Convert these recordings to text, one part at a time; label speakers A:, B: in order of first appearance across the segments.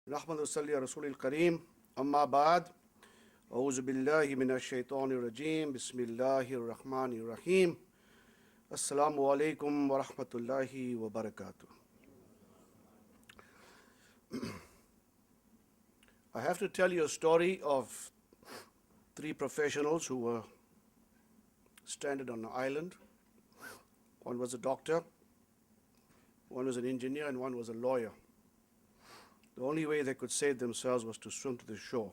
A: نحمد صلی رسول الكريم أما بعد أعوذ بالله من الشيطان الرجيم بسم الله الرحمن الرحيم السلام عليكم ورحمة الله وبركاته. I have to tell you a story of three professionals who were stranded on an island. One was a doctor, one was an engineer, and one was a lawyer. The only way they could save themselves was to swim to the shore.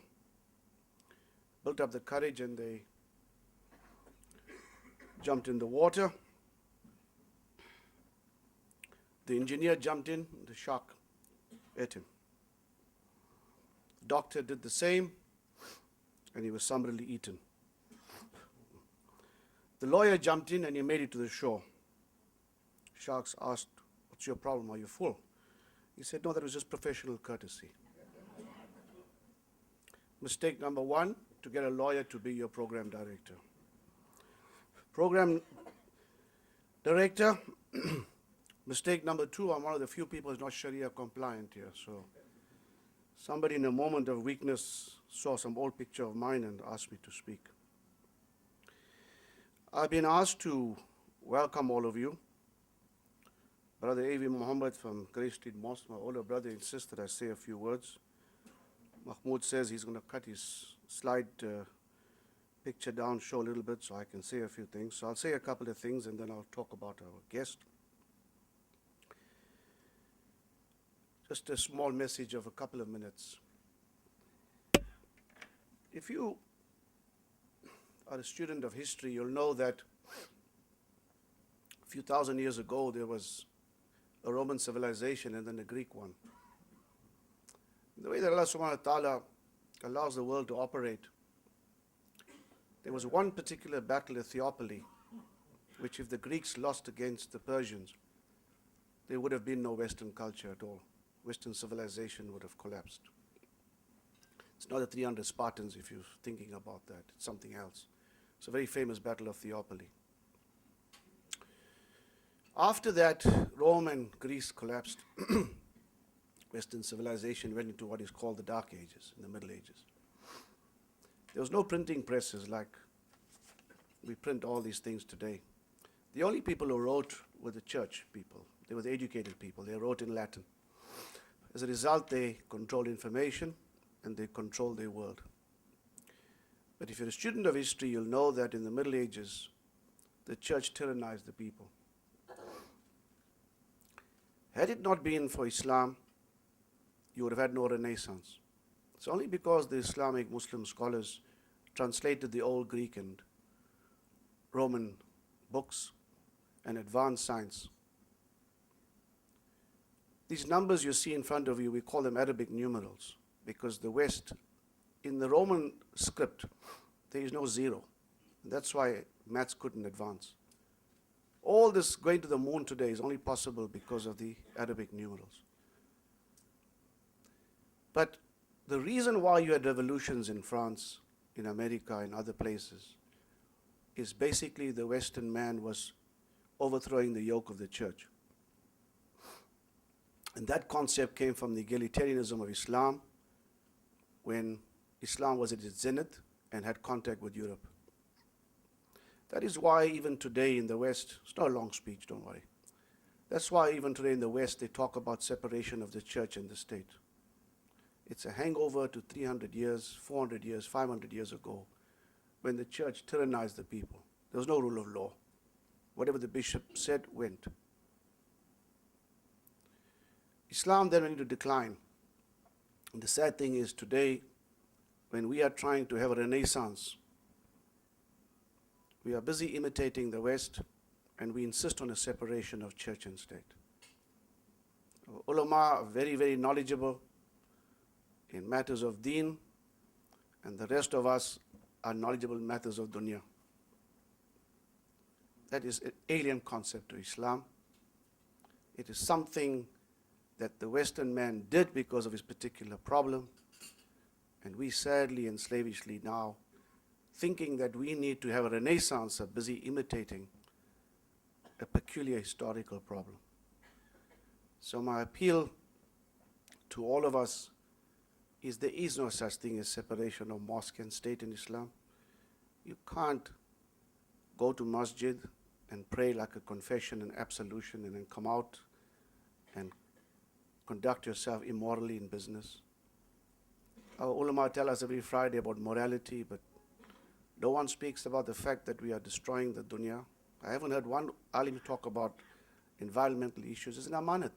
A: Built up the courage and they jumped in the water. The engineer jumped in, the shark ate him. The doctor did the same, and he was summarily eaten. The lawyer jumped in and he made it to the shore. Sharks asked, "What's your problem? Are you full?" He said, "No, that was just professional courtesy." Mistake number one, to get a lawyer to be your program director. Program director, mistake number two, I'm one of the few people who's not Sharia compliant here. So somebody in a moment of weakness saw some old picture of mine and asked me to speak. I've been asked to welcome all of you. Brother A.V. Muhammad from Grey Street Mosque, my older brother, insists that I say a few words. Mahmoud says he's going to cut his slide picture down, show a little bit, so I can say a few things. So I'll say a couple of things and then I'll talk about our guest. Just a small message of a couple of minutes. If you are a student of history, you'll know that a few thousand years ago there was a Roman civilization and then a Greek one. The way that Allah subhanahu wa ta'ala allows the world to operate, there was one particular battle at Theopoli, which if the Greeks lost against the Persians, there would have been no Western culture at all. Western civilization would have collapsed. It's not the 300 Spartans if you're thinking about that, it's something else. It's a very famous battle of Theopoli. After that, Rome and Greece collapsed. Western civilization went into what is called the Dark Ages, in the Middle Ages. There was no printing presses like we print all these things today. The only people who wrote were the church people. They were the educated people. They wrote in Latin. As a result, they controlled information and they controlled their world. But if you're a student of history, you'll know that in the Middle Ages, the church tyrannized the people. Had it not been for Islam, you would have had no Renaissance. It's only because the Islamic Muslim scholars translated the old Greek and Roman books and advanced science. These numbers you see in front of you, we call them Arabic numerals, because the West, in the Roman script, there is no zero. That's why maths couldn't advance. All this going to the moon today is only possible because of the Arabic numerals. But the reason why you had revolutions in France, in America, and other places is basically the Western man was overthrowing the yoke of the church. And that concept came from the egalitarianism of Islam when Islam was at its zenith and had contact with Europe. That is why even today in the West, it's not a long speech, don't worry. That's why even today in the West they talk about separation of the church and the state. It's a hangover to 300 years, 400 years, 500 years ago when the church tyrannized the people. There was no rule of law. Whatever the bishop said went. Islam then went into decline. And the sad thing is today, when we are trying to have a renaissance, we are busy imitating the West and we insist on a separation of church and state. Ulama are very, very knowledgeable in matters of deen, and the rest of us are knowledgeable in matters of dunya. That is an alien concept to Islam. It is something that the Western man did because of his particular problem, and we sadly and slavishly now, thinking that we need to have a renaissance, are busy imitating a peculiar historical problem. So my appeal to all of us is there is no such thing as separation of mosque and state in Islam. You can't go to masjid and pray like a confession and absolution and then come out and conduct yourself immorally in business. Our ulama tell us every Friday about morality, but no one speaks about the fact that we are destroying the dunya. I haven't heard one alim talk about environmental issues. It's an amanat.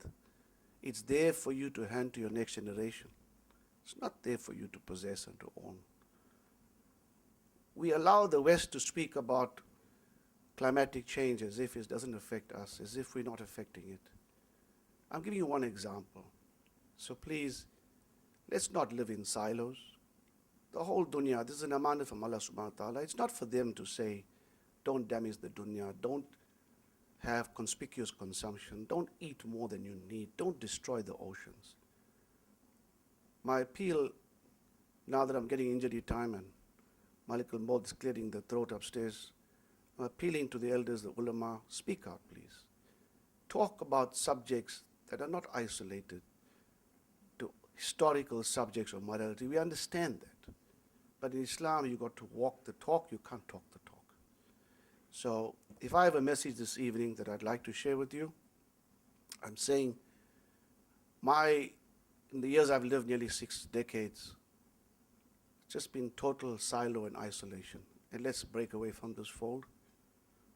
A: It's there for you to hand to your next generation. It's not there for you to possess and to own. We allow the West to speak about climatic change as if it doesn't affect us, as if we're not affecting it. I'm giving you one example. So please, let's not live in silos. The whole dunya, this is an amanah from Allah subhanahu wa ta'ala. It's not for them to say, don't damage the dunya, don't have conspicuous consumption, don't eat more than you need, don't destroy the oceans. My appeal, now that I'm getting injury time and Malik al-Maut is clearing the throat upstairs, I'm appealing to the elders, the ulama, speak out please. Talk about subjects that are not isolated to historical subjects of morality. We understand that. But in Islam, you've got to walk the talk, you can't talk the talk. So if I have a message this evening that I'd like to share with you, I'm saying in the years I've lived, nearly 6 decades, it's just been total silo and isolation. And let's break away from this fold.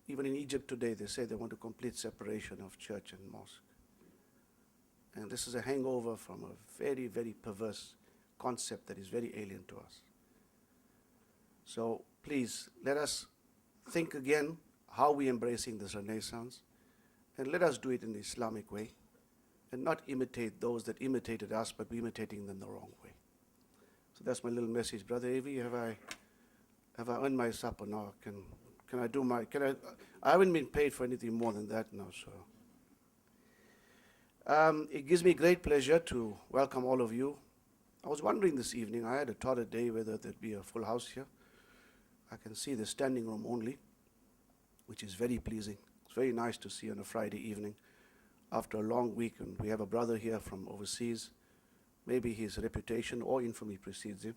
A: Even in Egypt today, they say they want a complete separation of church and mosque. And this is a hangover from a very, very perverse concept that is very alien to us. So please, let us think again how we're embracing this renaissance, and let us do it in the Islamic way, and not imitate those that imitated us, but we're imitating them the wrong way. So that's my little message. Brother Avi, have I earned my supper now? Can I do my, I haven't been paid for anything more than that now, so. It gives me great pleasure to welcome all of you. I was wondering this evening, I had a thought a day whether there'd be a full house here. I can see the standing room only, which is very pleasing. It's very nice to see on a Friday evening after a long week, and we have a brother here from overseas. Maybe his reputation or infamy precedes him.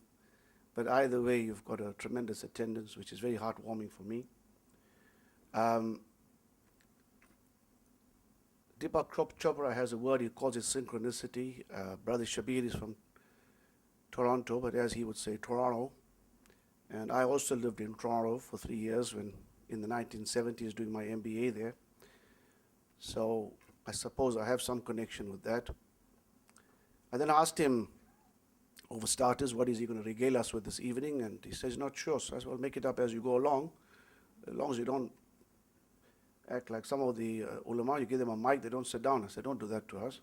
A: But either way, you've got a tremendous attendance, which is very heartwarming for me. Deepak Chopra has a word, he calls it synchronicity. Brother Shabir is from Toronto, but as he would say, Toronto. And I also lived in Toronto for 3 years in the 1970s doing my MBA there. So I suppose I have some connection with that. I then asked him, over starters, what is he going to regale us with this evening? And he says, not sure. So I said, well, make it up as you go along, as long as you don't act like some of the ulama, you give them a mic, they don't sit down. I said, don't do that to us.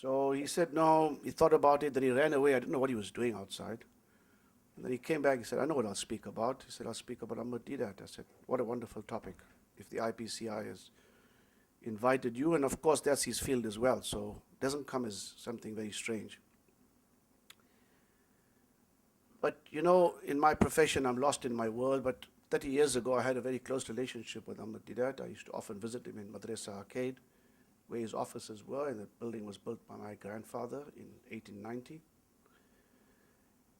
A: So he said, no, he thought about it, then he ran away. I didn't know what he was doing outside. And then he came back, he said, I know what I'll speak about. He said, I'll speak about Ahmed Deedat. I said, what a wonderful topic. If the IPCI has invited you, and of course that's his field as well, so it doesn't come as something very strange. But you know, in my profession, I'm lost in my world, but 30 years ago, I had a very close relationship with Ahmed Deedat. I used to often visit him in Madrasa Arcade, where his offices were, and the building was built by my grandfather in 1890.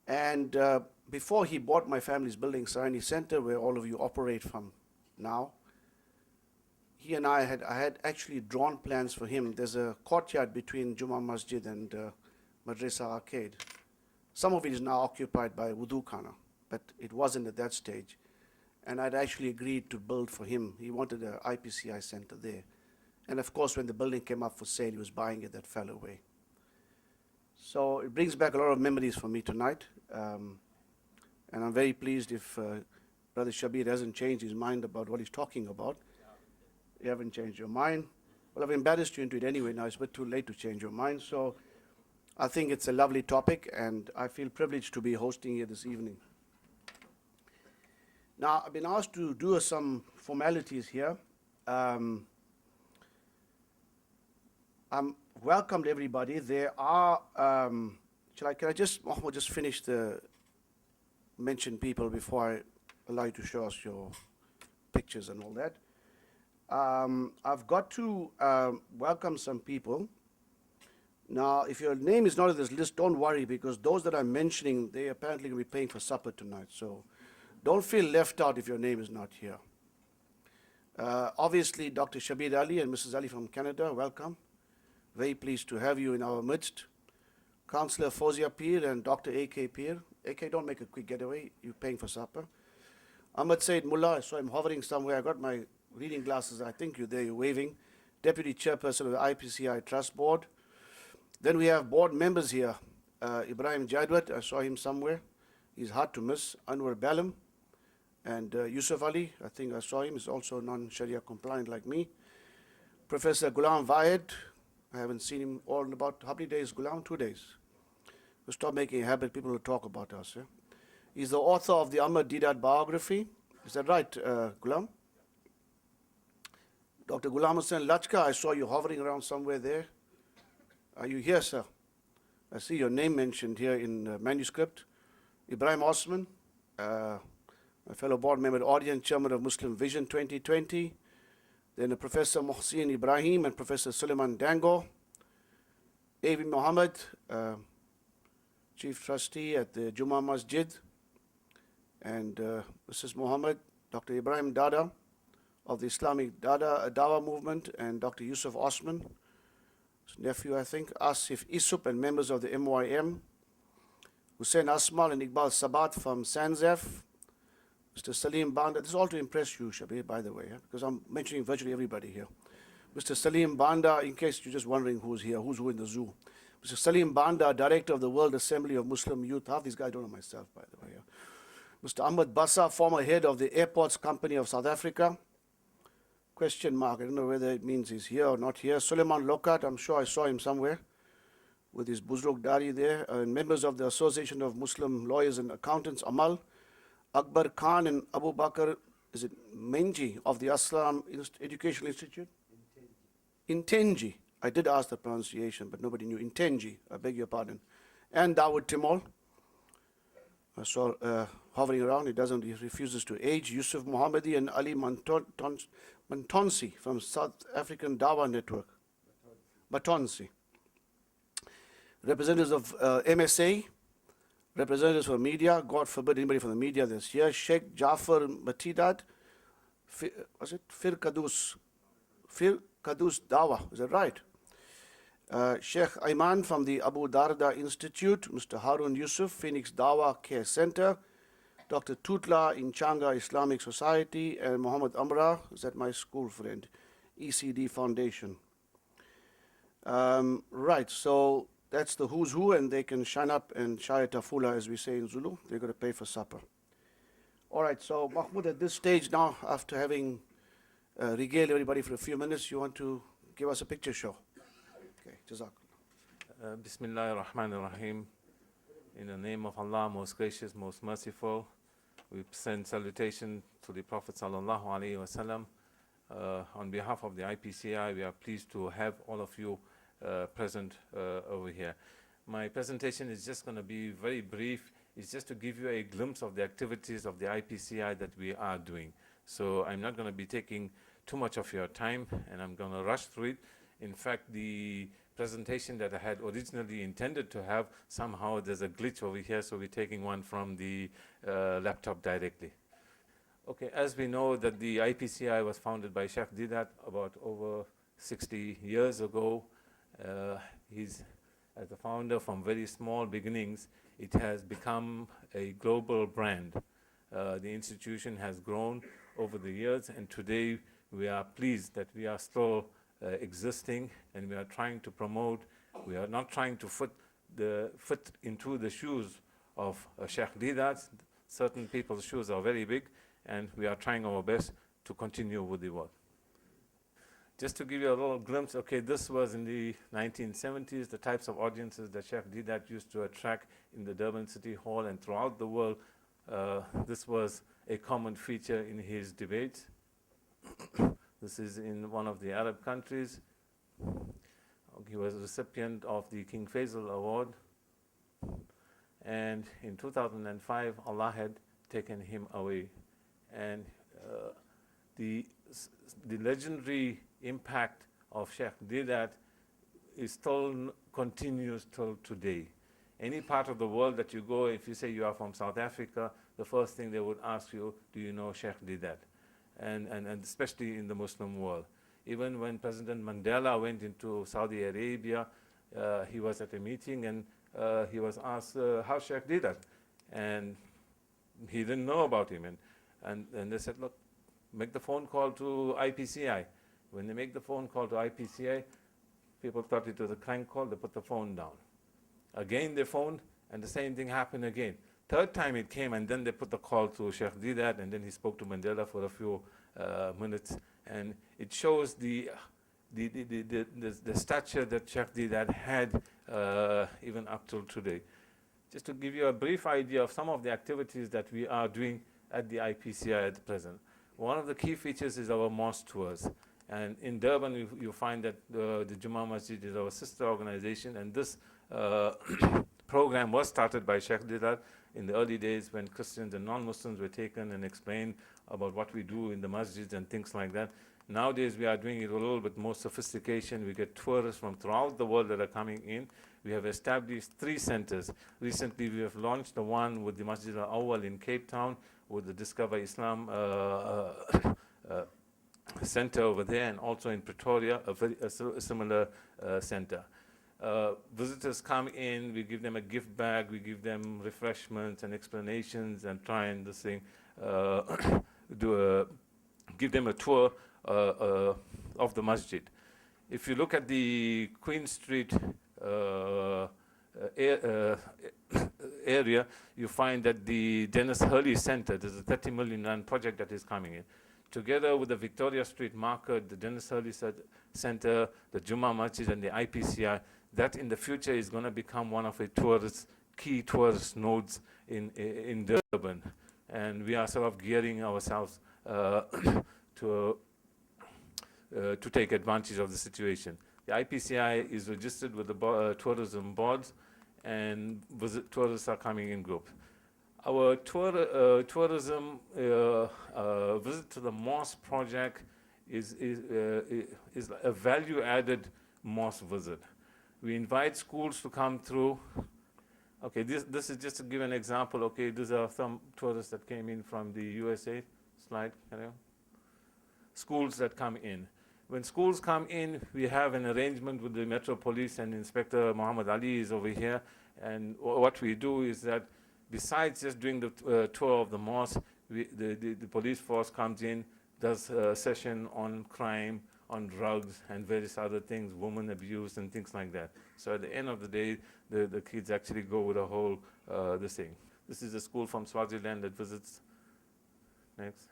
A: And before he bought my family's building, Saini Center, where all of you operate from now, he and I had actually drawn plans for him. There's a courtyard between Juma Masjid and Madrasa Arcade. Some of it is now occupied by Wudu Khana, but it wasn't at that stage. And I'd actually agreed to build for him. He wanted an IPCI center there. And of course, when the building came up for sale, he was buying it, that fell away. So it brings back a lot of memories for me tonight. And I'm very pleased if Brother Shabir hasn't changed his mind about what he's talking about. You haven't changed your mind. Well, I've embarrassed you into it anyway now. It's a bit too late to change your mind. So I think it's a lovely topic, and I feel privileged to be hosting you this evening. Now, I've been asked to do some formalities here. I'm welcomed everybody. There are, can I just finish the mention people before I allow you to show us your pictures and all that. I've got to welcome some people. Now, if your name is not on this list, don't worry, because those that I'm mentioning, they apparently will be paying for supper tonight. So don't feel left out if your name is not here. Obviously, Dr. Shabir Ali and Mrs. Ali from Canada, welcome. Very pleased to have you in our midst. Councillor Fozia Peer and Dr. A.K. Peer. A.K., don't make a quick getaway. You're paying for supper. Ahmed Said Mullah, I saw him hovering somewhere. I got my reading glasses. I think you're there. You're waving. Deputy Chairperson of the IPCI Trust Board. Then we have board members here. Ibrahim Jadwat, I saw him somewhere. He's hard to miss. Anwar Balam and Yusuf Ali, I think I saw him. He's also non-Sharia compliant like me. Professor Ghulam Vahed, I haven't seen him all in about, how many days, Ghulam? 2 days. We'll stop making a habit, people will talk about us. Yeah? He's the author of the Ahmed Deedat Biography. Is that right, Ghulam? Dr. Ghulam Hussain Lachka, I saw you hovering around somewhere there. Are you here, sir? I see your name mentioned here in manuscript. Ibrahim Osman, my fellow board member, audience chairman of Muslim Vision 2020. Then Professor Mohsin Ibrahim and Professor Suleiman Dango. A.V. Muhammad, chief trustee at the Juma Masjid. And Mrs. Muhammad, Dr. Ibrahim Dada of the Islamic Dawa movement, and Dr. Yusuf Osman, his nephew, I think, Asif Isup, and members of the MYM, Hussein Asmal and Iqbal Sabat from Sanzef, Mr. Salim Banda. This is all to impress you, Shabir, by the way, yeah? Because I'm mentioning virtually everybody here. Mr. Salim Banda, in case you're just wondering who's here, who's who in the zoo. Mr. Salim Banda, director of the World Assembly of Muslim Youth. Half these guys don't know myself, by the way. Yeah? Mr. Ahmed Bassa, former head of the Airports Company of South Africa. Question mark, I don't know whether it means he's here or not here. Suleiman Lokat, I'm sure I saw him somewhere with his Buzruk Dari there. And members of the Association of Muslim Lawyers and Accountants, Amal. Akbar Khan and Abu Bakr, is it Menji of the Aslam Educational Institute? Intenji. I did ask the pronunciation, but nobody knew. Intenji, I beg your pardon. And Dawood Timol. I saw hovering around, he refuses to age. Yusuf Mohammadi and Ali Mantonsi from South African Dawa Network. Matonsi. Representatives of MSA, representatives for media, God forbid anybody from the media that's here. Sheikh Jafar Matidat, was it Fir Kadus Dawa, is that right? Sheikh Ayman from the Abu Darda Institute, Mr. Harun Yusuf, Phoenix Dawa Care Center, Dr. Tutla in Changa Islamic Society, and Muhammad Amra, is that my school friend, ECD Foundation. Right, so that's the who's who, and they can shine up and shaya tafula, as we say in Zulu. They're going to pay for supper. All right, so Mahmoud, at this stage now, after having regaled everybody for a few minutes, you want to give us a picture show? Okay, Jazakallah.
B: Bismillah ar-Rahman ar-Rahim. In the name of Allah, most gracious, most merciful, we send salutation to the Prophet sallallahu alaihi wasallam. On behalf of the IPCI, we are pleased to have all of you present over here. My presentation is just going to be very brief. It's just to give you a glimpse of the activities of the IPCI that we are doing. So I'm not going to be taking too much of your time, and I'm going to rush through it. In fact, the presentation that I had originally intended to have, somehow there's a glitch over here, so we're taking one from the laptop directly. Okay, as we know that the IPCI was founded by Sheikh Deedat about over 60 years ago. He's, as a founder from very small beginnings, it has become a global brand. The institution has grown over the years, and today we are pleased that we are still existing, and we are trying to promote. We are not trying to fit into the shoes of Sheikh Deedat. Certain people's shoes are very big, and we are trying our best to continue with the work. Just to give you a little glimpse, okay, this was in the 1970s, the types of audiences that Sheikh Deedat used to attract in the Durban City Hall and throughout the world. This was a common feature in his debates. This is in one of the Arab countries. He was a recipient of the King Faisal Award. And in 2005, Allah had taken him away. And the legendary impact of Sheikh Deedat is still continues till today. Any part of the world that you go, if you say you are from South Africa, the first thing they would ask you, do you know Sheikh Deedat? And especially in the Muslim world. Even when President Mandela went into Saudi Arabia, he was at a meeting and he was asked, how's Sheikh Deedat? And he didn't know about him. And they said, look, make the phone call to IPCI. When they make the phone call to IPCI, people thought it was a crank call, they put the phone down. Again they phoned, and the same thing happened again. Third time it came, and then they put the call to Sheikh Deedat, and then he spoke to Mandela for a few minutes. And it shows the stature that Sheikh Deedat had even up till today. Just to give you a brief idea of some of the activities that we are doing at the IPCI at the present. One of the key features is our mosque tours. And in Durban, you find that the Jummah Masjid is our sister organization, and this program was started by Sheikh Deedat in the early days when Christians and non-Muslims were taken and explained about what we do in the masjids and things like that. Nowadays, we are doing it with a little bit more sophistication. We get tourists from throughout the world that are coming in. We have established 3 centers. Recently, we have launched the one with the Masjid Al-Awwal in Cape Town, with the Discover Islam center over there, and also in Pretoria, a similar center. Visitors come in, we give them a gift bag, we give them refreshments and explanations, and try and this thing, give them a tour of the masjid. If you look at the Queen Street area, you find that the Dennis Hurley Center, there's a 30 million rand project that is coming in. Together with the Victoria Street Market, the Dennis Hurley Center, the Jummah Masjid, and the IPCI, that in the future is going to become one of the key tourist nodes in Durban. And we are sort of gearing ourselves to take advantage of the situation. The IPCI is registered with the tourism boards, and tourists are coming in groups. Our tourism visit to the mosque project is a value-added mosque visit. We invite schools to come through. Okay, this is just to give an example. Okay, these are some tourists that came in from the USA. Slide, carry on. Schools that come in. When schools come in, we have an arrangement with the Metro Police, and Inspector Muhammad Ali is over here. And what we do is that besides just doing the tour of the mosque, the police force comes in, does a session on crime, on drugs, and various other things, women abuse and things like that. So at the end of the day, the kids actually go with a whole this thing. This is a school from Swaziland that visits. Next.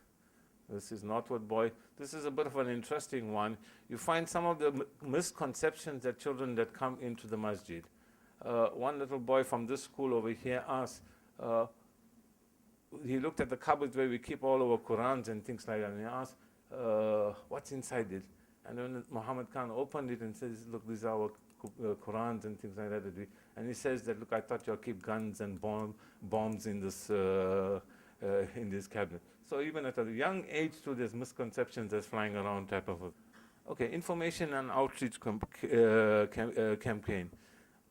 B: This is Northwood Boy. This is a bit of an interesting one. You find some of the misconceptions that children that come into the masjid. One little boy from this school over here asked, he looked at the cupboards where we keep all our Qurans and things like that, and he asked, what's inside it? And then Muhammad Khan opened it and says, look, these are our Qurans and things like that. And he says that, look, I thought you'll keep guns and bombs in this cabinet. So even at a young age too, there's misconceptions that's flying around type of a. Okay, information and outreach campaign.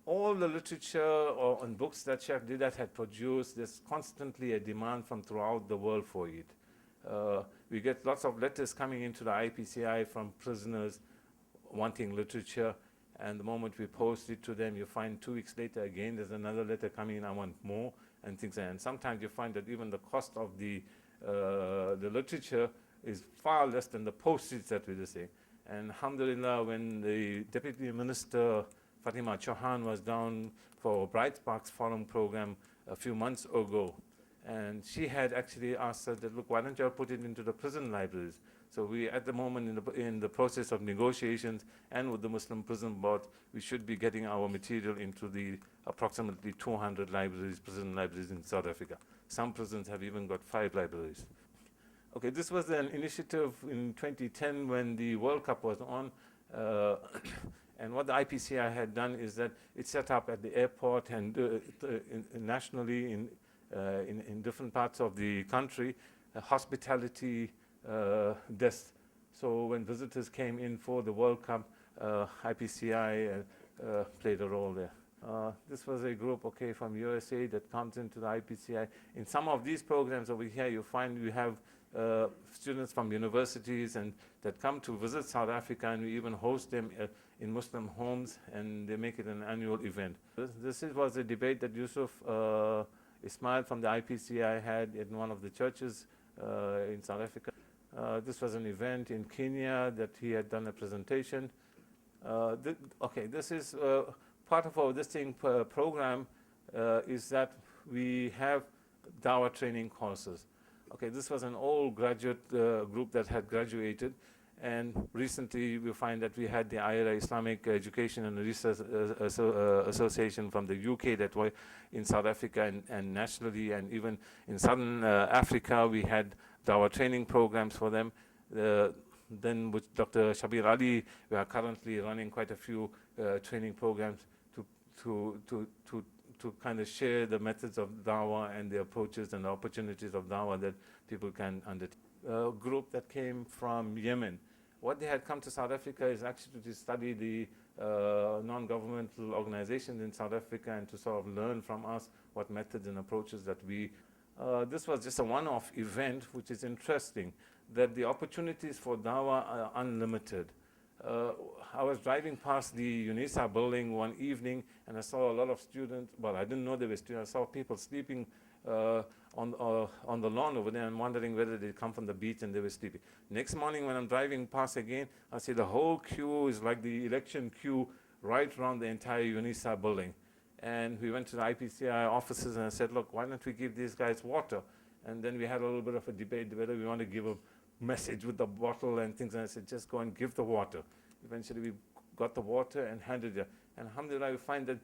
B: All the literature and books that Sheikh Deedat had produced, there's constantly a demand from throughout the world for it. We get lots of letters coming into the IPCI from prisoners wanting literature, and the moment we post it to them, you find 2 weeks later again there's another letter coming in, I want more, and things like that. And sometimes you find that even the cost of the literature is far less than the postage that we just say. And alhamdulillah, when the Deputy Minister Fatima Chauhan was down for Bright Sparks Forum program a few months ago, and she had actually asked us that, look, why don't you put it into the prison libraries? So we, at the moment, in the process of negotiations and with the Muslim Prison Board, we should be getting our material into the approximately 200 libraries, prison libraries in South Africa. Some prisons have even got 5 libraries. Okay, this was an initiative in 2010 when the World Cup was on. And what the IPCI had done is that it set up at the airport and nationally in different parts of the country, a hospitality desk. So when visitors came in for the World Cup, IPCI played a role there. This was a group, okay, from USA that comes into the IPCI. In some of these programs over here, you find you have students from universities and that come to visit South Africa, and we even host them in Muslim homes, and they make it an annual event. Was a debate that Yusuf Ismail from the IPCI had in one of the churches in South Africa. This was an event in Kenya that he had done a presentation. This is part of our program is that we have Dawah training courses. Okay, this was an old graduate group that had graduated, and recently we find that we had the IRA Islamic Education and Research Association from the UK that were in South Africa and nationally, and even in Southern Africa we had Dawah training programs for them. Then with Dr. Shabir Ali, we are currently running quite a few training programs to kind of share the methods of Dawah and the approaches and the opportunities of Dawah that people can undertake. A group that came from Yemen. What they had come to South Africa is actually to study the non-governmental organizations in South Africa and to sort of learn from us what methods and approaches that we. This was just a one-off event, which is interesting, that the opportunities for Dawah are unlimited. I was driving past the UNISA building one evening, and I saw a lot of students. Well, I didn't know they were students. I saw people sleeping on the lawn over there and wondering whether they'd come from the beach, and they were sleeping. Next morning when I'm driving past again, I see the whole queue is like the election queue right around the entire UNISA building. And we went to the IPCI offices and I said, look, why don't we give these guys water? And then we had a little bit of a debate whether we want to give a message with the bottle and things, and I said, just go and give the water. Eventually we got the water and handed it. And alhamdulillah, we find that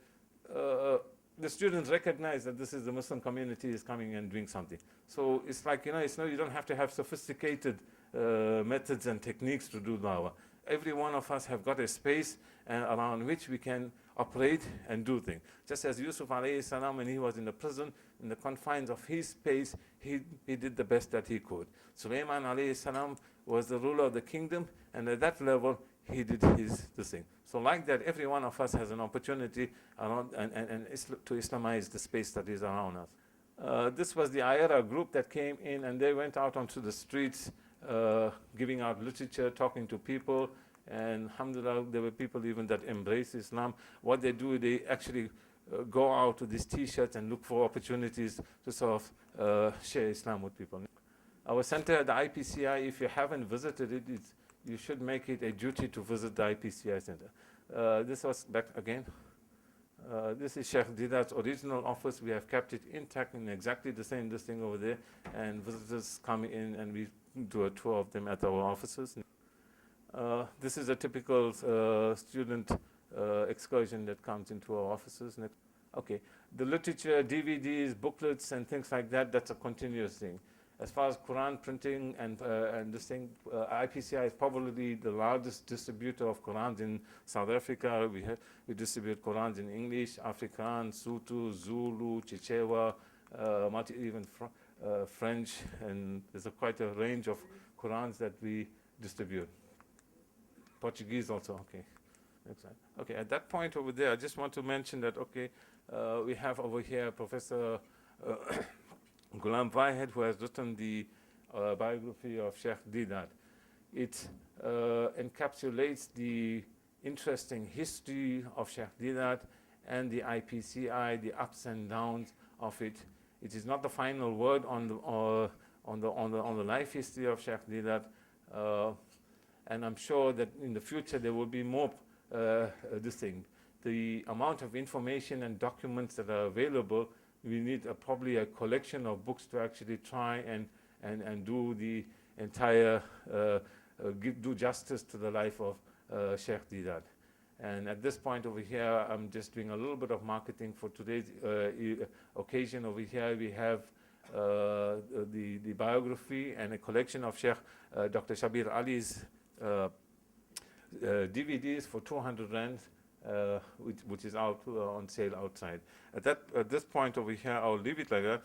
B: the students recognize that this is the Muslim community is coming and doing something. So it's like, you don't have to have sophisticated methods and techniques to do dawah. Every one of us have got a space around which we can operate and do things. Just as Yusuf alayhi salam, when he was in the prison, in the confines of his space, he did the best that he could. Sulaiman alayhi salam was the ruler of the kingdom, and at that level, he did this thing. So like that, every one of us has an opportunity around to Islamize the space that is around us. This was the IRA group that came in, and they went out onto the streets, giving out literature, talking to people, and alhamdulillah, there were people even that embrace Islam. What they do, they actually go out with these t-shirts and look for opportunities to sort of share Islam with people. Our center at the IPCI, if you haven't visited it, you should make it a duty to visit the IPCI center. This was back again. This is Sheikh Deedat's original office. We have kept it intact in exactly the same this thing over there, and visitors come in and we do a tour of them at our offices. This is a typical student excursion that comes into our offices. Okay, the literature, DVDs, booklets, and things like that, that's a continuous thing. As far as Quran printing and this thing, IPCI is probably the largest distributor of Qurans in South Africa. We distribute Qurans in English, Afrikaans, Sotho, Zulu, Chichewa, even French, and there's quite a range of Qurans that we distribute. Portuguese also, okay. Next slide. Okay, at that point over there, I just want to mention that, okay, we have over here Professor Ghulam Wahed, who has written the biography of Sheikh Deedat. It encapsulates the interesting history of Sheikh Deedat and the IPCI, the ups and downs of it. It is not the final word on the life history of Sheikh Deedat, and I'm sure that in the future there will be more this thing. The amount of information and documents that are available, we need probably a collection of books to actually try and do the entire, do justice to the life of Sheikh Deedat. And at this point over here, I'm just doing a little bit of marketing for today's occasion. Over here we have the biography and a collection of Sheikh Dr. Shabir Ali's DVDs for 200 rand, which is out on sale outside. At this point over here, I'll leave it like that.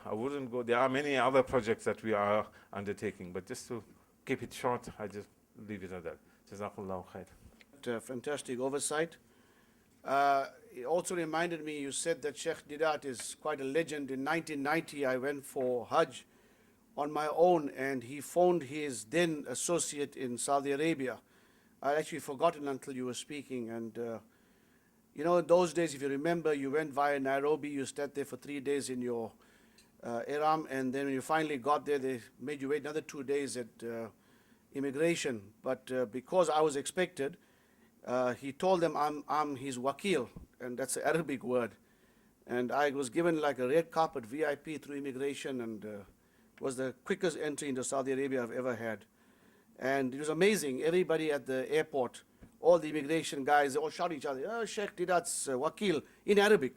B: I wouldn't go. There are many other projects that we are undertaking, but just to keep it short, I just leave it at that. Jazakallahu khair.
A: Fantastic oversight It also reminded me, you said that Sheikh Deedat is quite a legend. In 1990, I went for Hajj on my own, and he phoned his then associate in Saudi Arabia. I'd actually forgotten until you were speaking. And, you know, in those days, if you remember, you went via Nairobi, you stayed there for 3 days in your Iram, and then when you finally got there, they made you wait another 2 days at immigration. But because I was expected, he told them I'm his wakil, and that's an Arabic word. And I was given like a red carpet VIP through immigration, and was the quickest entry into Saudi Arabia I've ever had. And it was amazing. Everybody at the airport, all the immigration guys, they all shout at each other, "Oh, Sheikh Deedat's wakil," in Arabic,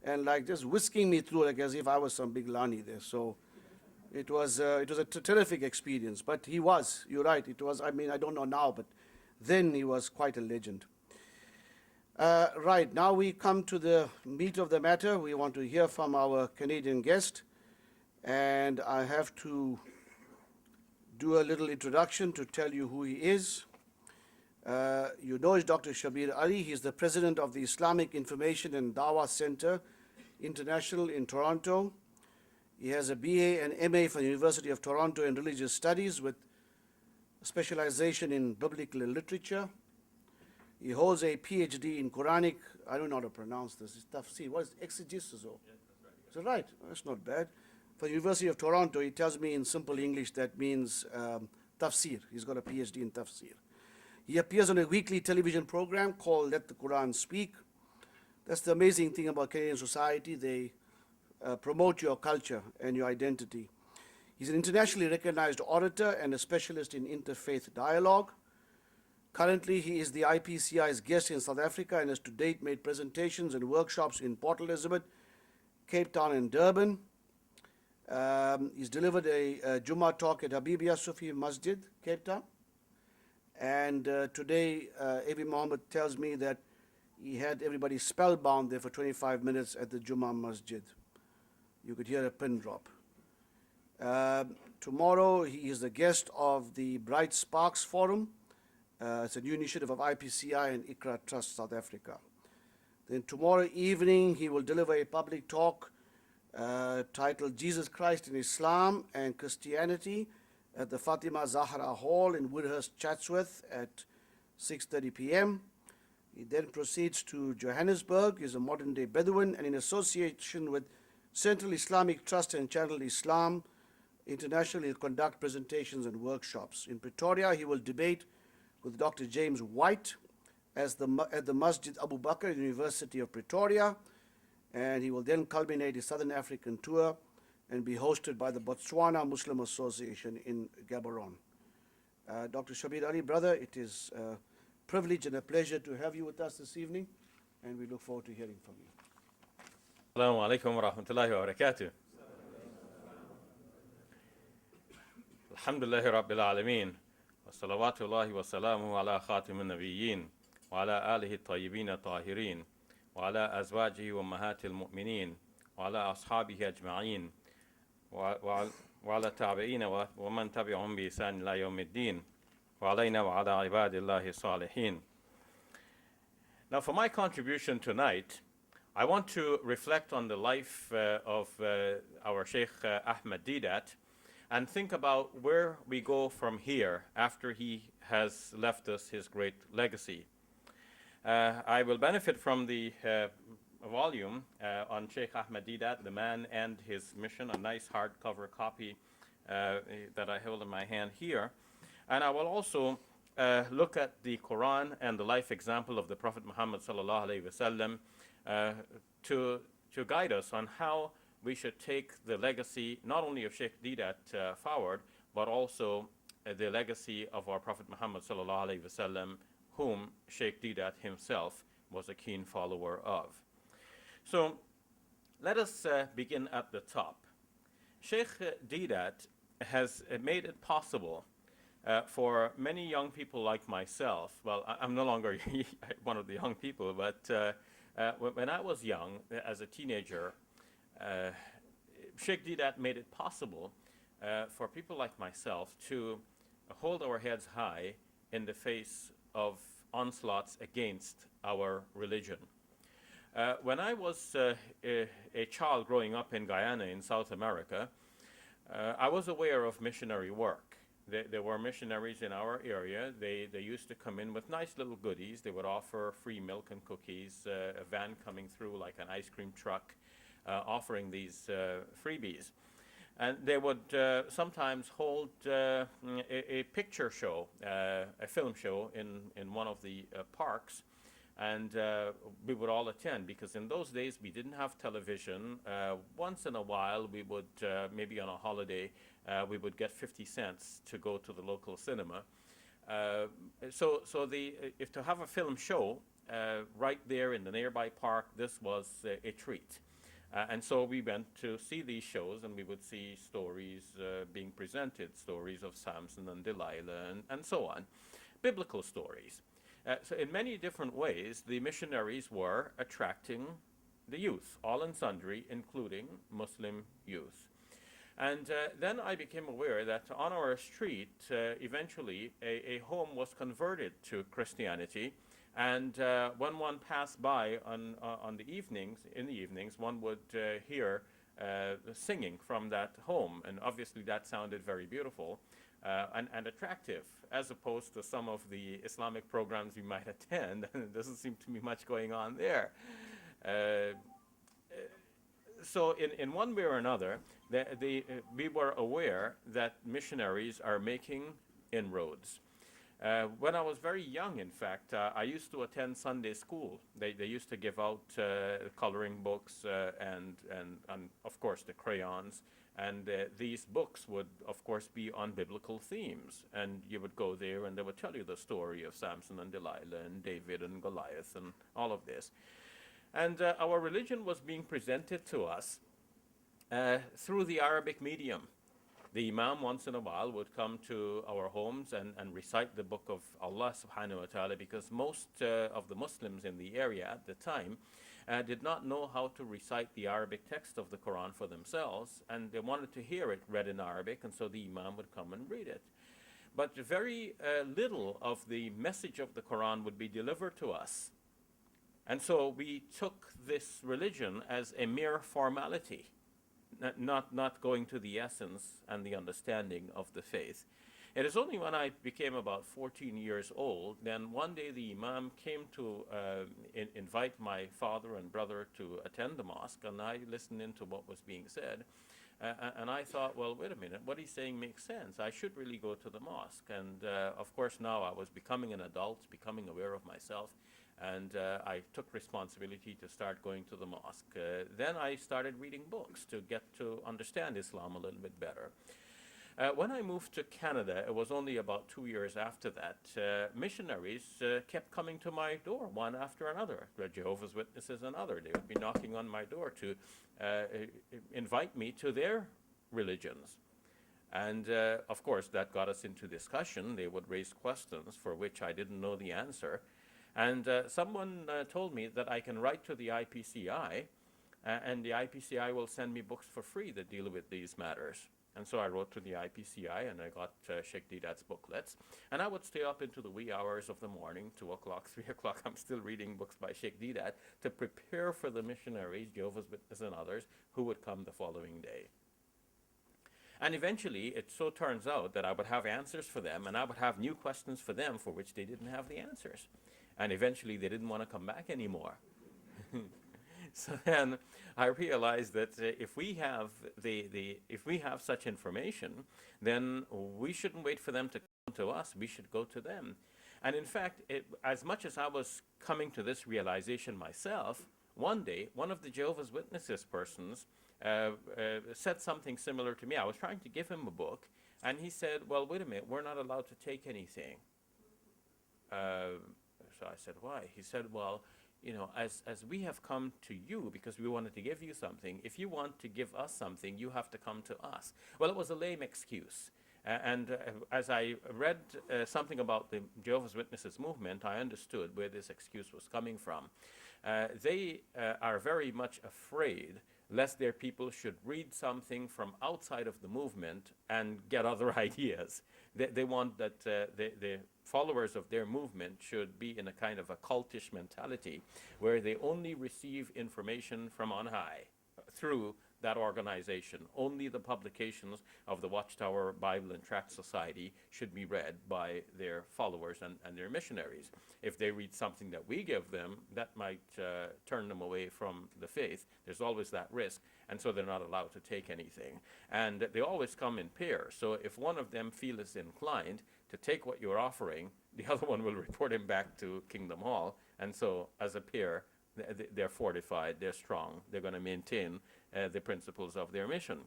A: and like just whisking me through like as if I was some big lani there. So it was a terrific experience. But he was, you're right, it was, I mean, I don't know now, but then he was quite a legend. Right, now we come to the meat of the matter. We want to hear from our Canadian guest, and I have to do a little introduction to tell you who he is. You know he's Dr. Shabir Ali. He's the president of the Islamic Information and Dawah Center International in Toronto. He has a BA and MA from the University of Toronto in Religious Studies with specialization in biblical literature. He holds a PhD in Quranic, I don't know how to pronounce this, it's tough. See, what is exegesis? Or? Yes, that's right. Is that right? That's not bad. For the University of Toronto, he tells me in simple English that means tafsir. He's got a PhD in tafsir. He appears on a weekly television program called Let the Quran Speak. That's the amazing thing about Canadian society. They promote your culture and your identity. He's an internationally recognized orator and a specialist in interfaith dialogue. Currently, he is the IPCI's guest in South Africa and has to date made presentations and workshops in Port Elizabeth, Cape Town, and Durban. He's delivered a Jummah talk at Habibia Sufi Masjid, Cape Town. And today, Avi Mohammed tells me that he had everybody spellbound there for 25 minutes at the Jummah Masjid. You could hear a pin drop. Tomorrow, he is the guest of the Bright Sparks Forum. It's a new initiative of IPCI and ICRA Trust South Africa. Then tomorrow evening, he will deliver a public talk titled Jesus Christ in Islam and Christianity at the Fatima Zahra Hall in Woodhurst, Chatsworth at 6:30 p.m. He then proceeds to Johannesburg. He's a modern-day Bedouin, and in association with Central Islamic Trust and Channel Islam International, he'll conduct presentations and workshops. In Pretoria, he will debate with Dr. James White at the Masjid Abu Bakr, University of Pretoria, and he will then culminate his Southern African tour and be hosted by the Botswana Muslim Association in Gaborone. Dr. Shabir Ali, brother, it is a privilege and a pleasure to have you with us this evening, and we look forward to hearing from you.
C: Assalamu alaikum wa rahmatullahi wa barakatuh. Alhamdulillahi Rabbil Alameen. Wa salawatullahi wa salamu ala khatimin nabiyyin. Wa ala alihi tayyibin tahirin. Wa ala azwajihi wa mahatil mu'minin. Wa ala ashabihi ajma'in. Wa ala tabi'ina wa man tabi'ahum bi ihsan ila yawmiddin. Wa alayna wa ala ibadillahi salihin. Now for my contribution tonight, I want to reflect on the life of our Sheikh Ahmed Deedat and think about where we go from here after he has left us his great legacy. I will benefit from the volume on Sheikh Ahmed Deedat, the man and his mission, a nice hardcover copy that I hold in my hand here. And I will also look at the Quran and the life example of the Prophet Muhammad sallallahu alaihi wasallam to guide us on how we should take the legacy not only of Sheikh Deedat forward, but also the legacy of our Prophet Muhammad sallallahu alaihi wasallam, whom Sheikh Deedat himself was a keen follower of. So let us begin at the top. Sheikh Deedat has made it possible for many young people like myself. Well, I'm no longer one of the young people, but when I was young, as a teenager, Sheikh Deedat made it possible for people like myself to hold our heads high in the face of onslaughts against our religion. When I was a child growing up in Guyana in South America, I was aware of missionary work. There were missionaries in our area. They used to come in with nice little goodies. They would offer free milk and cookies, a van coming through like an ice cream truck, offering these freebies. And they would sometimes hold a picture show, a film show in one of the parks. And we would all attend because in those days we didn't have television. Once in a while we would, maybe on a holiday, we would get 50 cents to go to the local cinema. So if to have a film show right there in the nearby park, this was a treat. And so we went to see these shows, and we would see stories being presented, stories of Samson and Delilah, and so on, biblical stories. So in many different ways, the missionaries were attracting the youth, all and sundry, including Muslim youth. And then I became aware that on our street, eventually, a home was converted to Christianity. And when one passed by on the evenings, in the evenings, one would hear singing from that home. And obviously that sounded very beautiful and attractive, as opposed to some of the Islamic programs we might attend. There doesn't seem to be much going on there. So in one way or another, we were aware that missionaries are making inroads. When I was very young, in fact, I used to attend Sunday school. They used to give out coloring books and of course the crayons. And these books would, of course, be on biblical themes. And you would go there and they would tell you the story of Samson and Delilah and David and Goliath and all of this. And our religion was being presented to us through the Arabic medium. The Imam once in a while would come to our homes and recite the book of Allah subhanahu wa ta'ala, because most of the Muslims in the area at the time did not know how to recite the Arabic text of the Quran for themselves, and they wanted to hear it read in Arabic, and so the Imam would come and read it. But very little of the message of the Quran would be delivered to us. And so we took this religion as a mere formality, not going to the essence and the understanding of the faith. It is only when I became about 14 years old, then one day the Imam came to invite my father and brother to attend the mosque, and I listened into what was being said. And I thought, well, wait a minute, what he's saying makes sense. I should really go to the mosque. And of course now I was becoming an adult, becoming aware of myself, and I took responsibility to start going to the mosque. Then I started reading books to get to understand Islam a little bit better. When I moved to Canada, it was only about 2 years after that, missionaries kept coming to my door, one after another, the Jehovah's Witnesses and other. They would be knocking on my door to invite me to their religions. And of course, that got us into discussion. They would raise questions for which I didn't know the answer. And someone told me that I can write to the IPCI, and the IPCI will send me books for free that deal with these matters. And so I wrote to the IPCI, and I got Sheikh Deedat's booklets. And I would stay up into the wee hours of the morning, 2 o'clock, 3 o'clock. I'm still reading books by Sheikh Deedat to prepare for the missionaries, Jehovah's Witnesses and others, who would come the following day. And eventually, it so turns out that I would have answers for them, and I would have new questions for them for which they didn't have the answers. And eventually, they didn't want to come back anymore. So then I realized that if we have if we have such information, then we shouldn't wait for them to come to us. We should go to them. And in fact, as much as I was coming to this realization myself, one day, one of the Jehovah's Witnesses persons said something similar to me. I was trying to give him a book, and he said, well, wait a minute, we're not allowed to take anything. So I said, why? He said, well, you know, as we have come to you because we wanted to give you something, if you want to give us something, you have to come to us. Well, it was a lame excuse. And as I read something about the Jehovah's Witnesses movement, I understood where this excuse was coming from. They are very much afraid lest their people should read something from outside of the movement and get other ideas. They want that the followers of their movement should be in a kind of a cultish mentality where they only receive information from on high through that organization. Only the publications of the Watchtower Bible and Tract Society should be read by their followers and their missionaries. If they read something that we give them, that might turn them away from the faith. There's always that risk, and so they're not allowed to take anything. And they always come in pairs. So if one of them feels inclined to take what you're offering, the other one will report him back to Kingdom Hall. And so as a pair, they're fortified, they're strong, they're going to maintain the principles of their mission.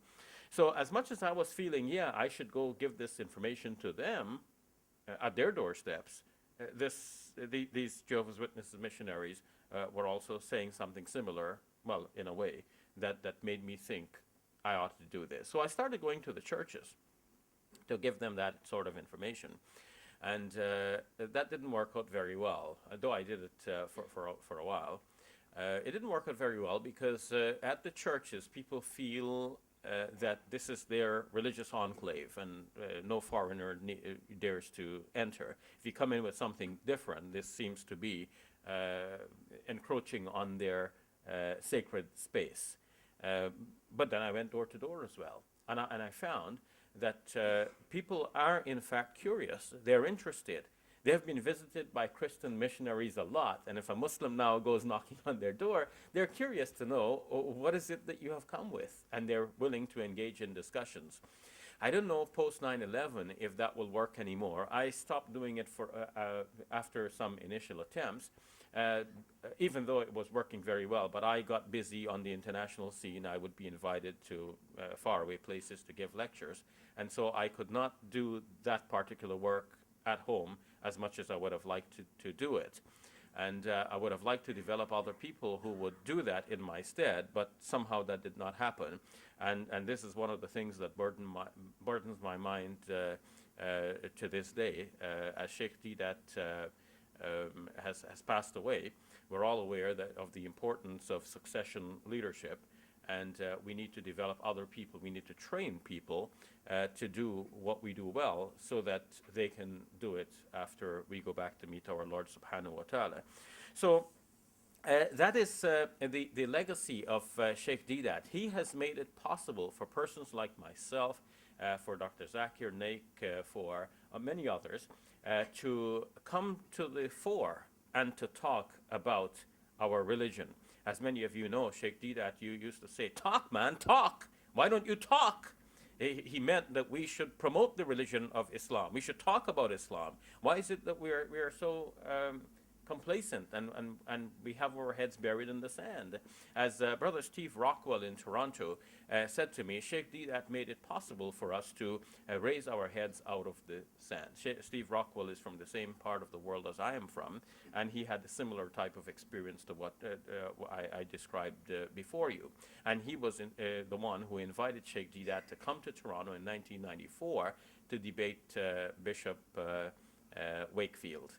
C: So as much as I was feeling, yeah, I should go give this information to them at their doorsteps, these Jehovah's Witnesses missionaries were also saying something similar, well, in a way, that made me think I ought to do this. So I started going to the churches to give them that sort of information. And that didn't work out very well, though I did it for a while. It didn't work out very well because at the churches, people feel that this is their religious enclave and no foreigner dares to enter. If you come in with something different, this seems to be encroaching on their sacred space. But then I went door to door as well. And I found that people are in fact curious. They're interested. They have been visited by Christian missionaries a lot, and if a Muslim now goes knocking on their door, they're curious to know, what is it that you have come with? And they're willing to engage in discussions. I don't know post 9/11 if that will work anymore. I stopped doing it after some initial attempts, even though it was working very well. But I got busy on the international scene. I would be invited to faraway places to give lectures, and so I could not do that particular work at home as much as I would have liked to do it. And I would have liked to develop other people who would do that in my stead, but somehow that did not happen. And this is one of the things that burdens my mind to this day. As Sheikh Deedat has passed away, we're all aware of the importance of succession leadership. And we need to develop other people. We need to train people to do what we do well so that they can do it after we go back to meet our Lord subhanahu wa ta'ala. So that is the legacy of Sheikh Deedat. He has made it possible for persons like myself, for Dr. Zakir Naik, for many others, to come to the fore and to talk about our religion. As many of you know, Sheikh Deedat, you used to say, talk, man, talk. Why don't you talk? He meant that we should promote the religion of Islam. We should talk about Islam. Why is it that we are so complacent and we have our heads buried in the sand? As Brother Steve Rockwell in Toronto said to me, Sheikh Deedat made it possible for us to raise our heads out of the sand. Steve Rockwell is from the same part of the world as I am from, and he had a similar type of experience to what I described before you. And he was the one who invited Sheikh Deedat to come to Toronto in 1994 to debate Bishop Wakefield.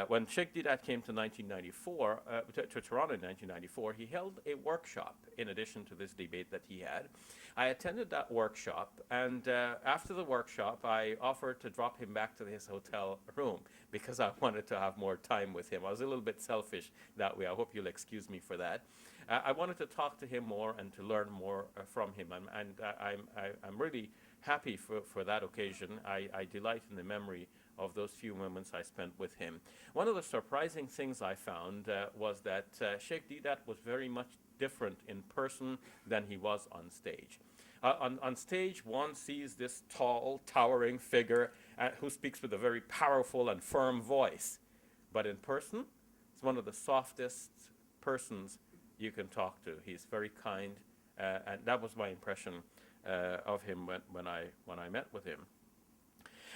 C: When Sheikh Deedat came to Toronto in 1994, he held a workshop in addition to this debate that he had. I attended that workshop, and after the workshop, I offered to drop him back to his hotel room because I wanted to have more time with him. I was a little bit selfish that way. I hope you'll excuse me for that. I wanted to talk to him more and to learn more from him, and I'm really happy for that occasion. I delight in the memory of those few moments I spent with him. One of the surprising things I found was that Sheikh Deedat was very much different in person than he was on stage. On stage, one sees this tall, towering figure who speaks with a very powerful and firm voice. But in person, he's one of the softest persons you can talk to. He's very kind, and that was my impression of him when I met with him.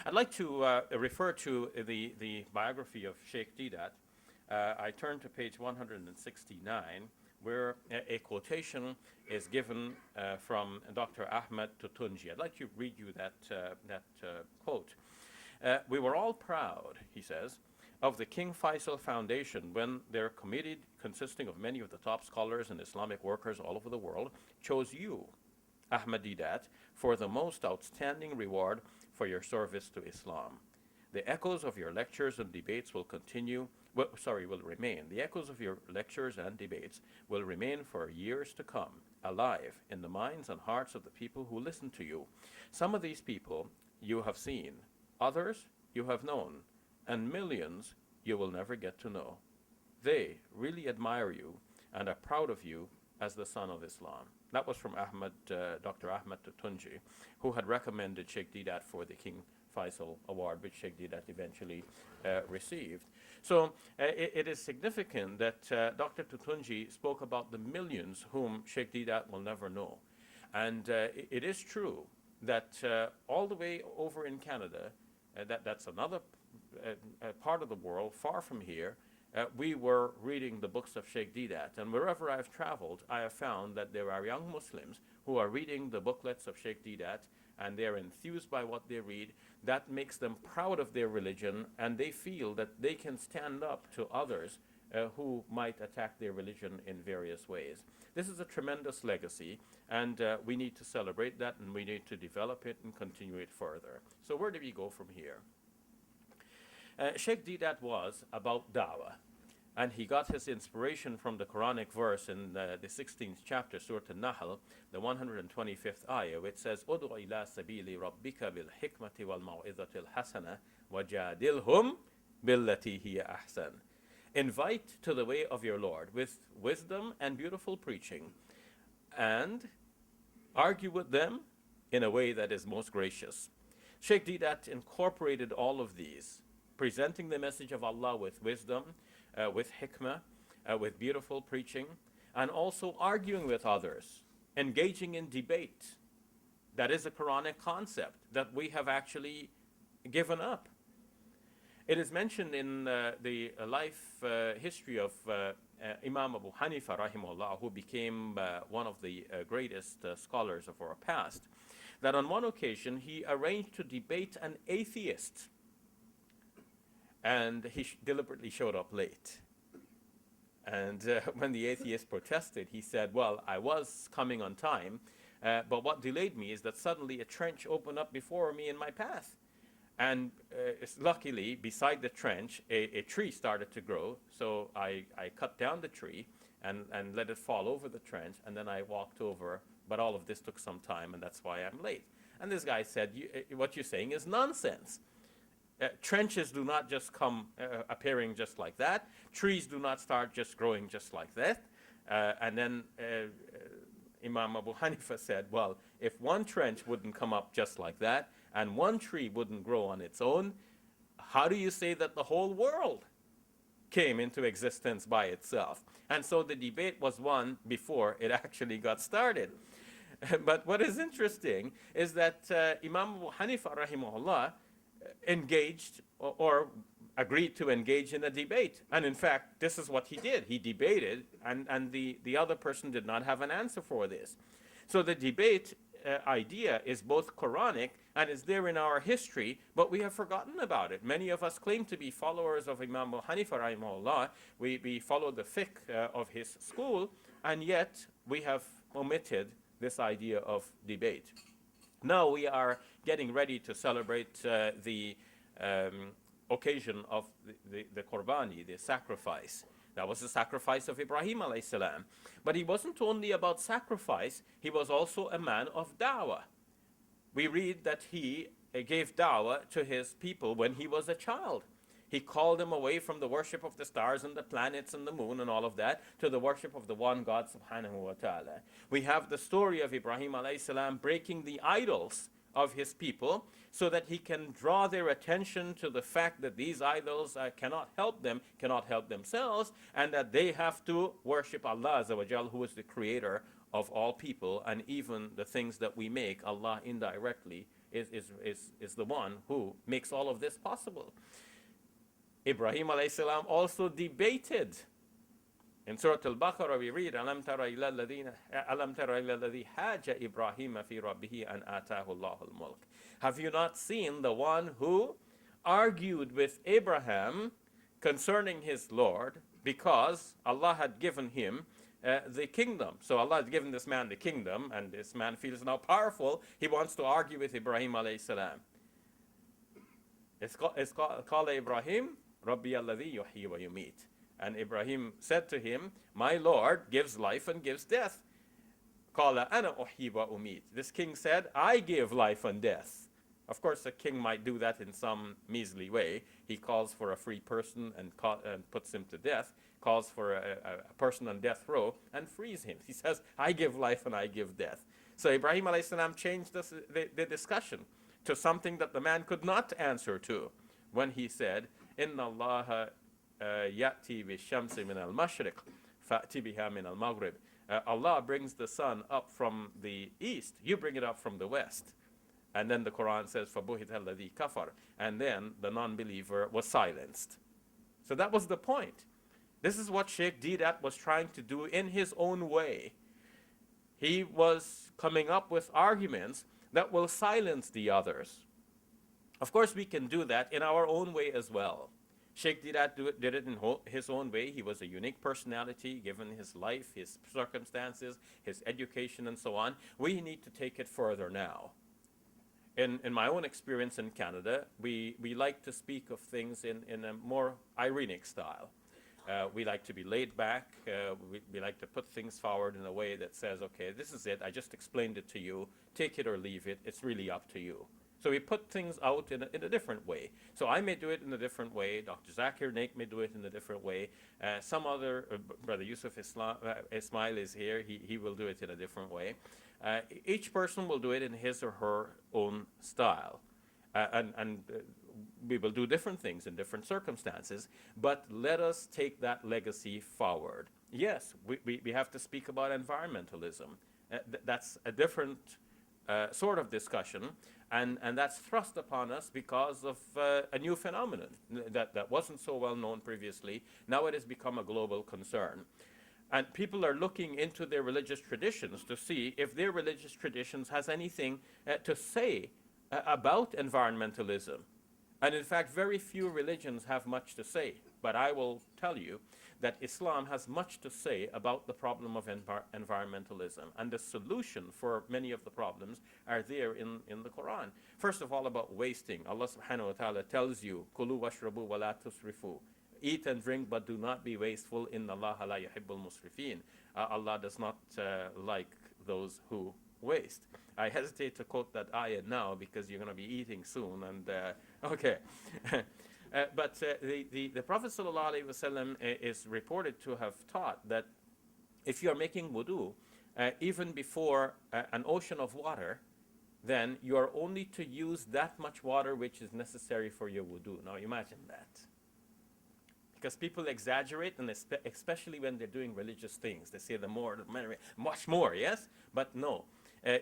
C: I'd like to refer to the biography of Sheikh Deedat. I turn to page 169, where a quotation is given from Dr. Ahmed Tutunji. I'd like to read you that quote. We were all proud, he says, of the King Faisal Foundation when their committee, consisting of many of the top scholars and Islamic workers all over the world, chose you, Ahmed Deedat, for the most outstanding reward for your service to Islam. The echoes of your lectures and debates will remain. The echoes of your lectures and debates will remain for years to come, alive in the minds and hearts of the people who listen to you. Some of these people you have seen, others you have known, and millions you will never get to know. They really admire you and are proud of you as the son of Islam. That was from Dr. Ahmed Tutunji, who had recommended Sheikh Deedat for the King Faisal Award, which Sheikh Deedat eventually received. So it is significant that Dr. Tutunji spoke about the millions whom Sheikh Deedat will never know. And it is true that all the way over in Canada, that's another part of the world far from here, we were reading the books of Sheikh Deedat, and wherever I've traveled, I have found that there are young Muslims who are reading the booklets of Sheikh Deedat, and they're enthused by what they read. That makes them proud of their religion, and they feel that they can stand up to others who might attack their religion in various ways. This is a tremendous legacy, and we need to celebrate that, and we need to develop it and continue it further. So where do we go from here? Sheikh Deedat was about da'wah, and he got his inspiration from the Quranic verse in the 16th chapter, Surah An-Nahl, the 125th ayah, which says, "Ud'u ila sabili rabbika bil hikmati wal maw'izati al hasana wajadilhum billati hiya ahsan." Invite to the way of your Lord with wisdom and beautiful preaching, and argue with them in a way that is most gracious. Sheikh Deedat incorporated all of these, presenting the message of Allah with wisdom, with hikmah, with beautiful preaching, and also arguing with others, engaging in debate. That is a Quranic concept that we have actually given up. It is mentioned in the life history of Imam Abu Hanifa rahimahullah, who became one of the greatest scholars of our past, that on one occasion he arranged to debate an atheist, and he deliberately showed up late. And when the atheist protested, he said, "Well, I was coming on time, but what delayed me is that suddenly a trench opened up before me in my path. And luckily, beside the trench, a tree started to grow, so I cut down the tree and let it fall over the trench, and then I walked over, but all of this took some time, and that's why I'm late." And this guy said, "What you're saying is nonsense. Trenches do not just come appearing just like that. Trees do not start just growing just like that." And then Imam Abu Hanifa said, "Well, if one trench wouldn't come up just like that, and one tree wouldn't grow on its own, how do you say that the whole world came into existence by itself?" And so the debate was won before it actually got started. But what is interesting is that Imam Abu Hanifa rahimahullah engaged or agreed to engage in a debate. And in fact, this is what he did. He debated, and the other person did not have an answer for this. So the debate idea is both Quranic and is there in our history, but we have forgotten about it. Many of us claim to be followers of Imam Abu Hanifa rahimahullah. We follow the fiqh of his school, and yet we have omitted this idea of debate. Now we are getting ready to celebrate the occasion of the Qurbani, the sacrifice. That was the sacrifice of Ibrahim alayhi salam. But he wasn't only about sacrifice, he was also a man of da'wah. We read that he gave da'wah to his people when he was a child. He called them away from the worship of the stars and the planets and the moon and all of that to the worship of the one God subhanahu wa ta'ala. We have the story of Ibrahim alayhi salam breaking the idols of his people so that he can draw their attention to the fact that these idols cannot help themselves, and that they have to worship Allah Azza wa Jal, who is the creator of all people, and even the things that we make, Allah indirectly is the one who makes all of this possible. Ibrahim alayhi salam also debated. In Surah Al-Baqarah we read, "Alam tara ila alladhi haja Ibrahim fi rabbihi an atahu Allahu al-mulk." Have you not seen the one who argued with Abraham concerning his Lord, because Allah had given him the kingdom. So Allah had given this man the kingdom, and this man feels now powerful. He wants to argue with Ibrahim alayhi salam. قال إبراهيم ربي الذي يحيي ويميت. And Ibrahim said to him, my Lord gives life and gives death. قال أنا أحيي وأميت. This king said, I give life and death. Of course, a king might do that in some measly way. He calls for a free person and puts him to death, calls for a person on death row and frees him. He says, I give life and I give death. So Ibrahim alayhi salam changed the discussion to something that the man could not answer to when he said, Inna Allah ya'ti bi shamsi min al-mashriq fa'ti biha min al-maghrib. Allah brings the sun up from the east, you bring it up from the west. And then the Quran says, فَبُهِتَ الَّذِي كَفَرَ. And then the non-believer was silenced. So that was the point. This is what Sheikh Deedat was trying to do in his own way. He was coming up with arguments that will silence the others. Of course, we can do that in our own way as well. Sheikh Deedat did it in his own way. He was a unique personality, given his life, his circumstances, his education, and so on. We need to take it further now. In my own experience in Canada, we like to speak of things in a more ironic style. We like to be laid back. We like to put things forward in a way that says, okay, this is it. I just explained it to you. Take it or leave it. It's really up to you. So we put things out in a different way. So I may do it in a different way. Dr. Zakir Naik may do it in a different way. Some other, Brother Yusuf Ismail is here. He will do it in a different way. Each person will do it in his or her own style. And we will do different things in different circumstances, but let us take that legacy forward. Yes, we have to speak about environmentalism. That's a different sort of discussion, and that's thrust upon us because of a new phenomenon that wasn't so well known previously. Now it has become a global concern. And people are looking into their religious traditions to see if their religious traditions has anything to say about environmentalism. And in fact, very few religions have much to say. But I will tell you that Islam has much to say about the problem of environmentalism. And the solution for many of the problems are there in the Quran. First of all, about wasting. Allah subhanahu wa ta'ala tells you, Kulu washrabu wa la tusrifu. Eat and drink, but do not be wasteful. Inna Allah la yuhibbul musrifin. Allah does not like those who waste. I hesitate to quote that ayah now because you're going to be eating soon. And okay. But the Prophet ﷺ is reported to have taught that if you're making wudu, even before an ocean of water, then you're only to use that much water which is necessary for your wudu. Now imagine that. Because people exaggerate, and especially when they're doing religious things. They say the more, the merrier, much more, yes? But no.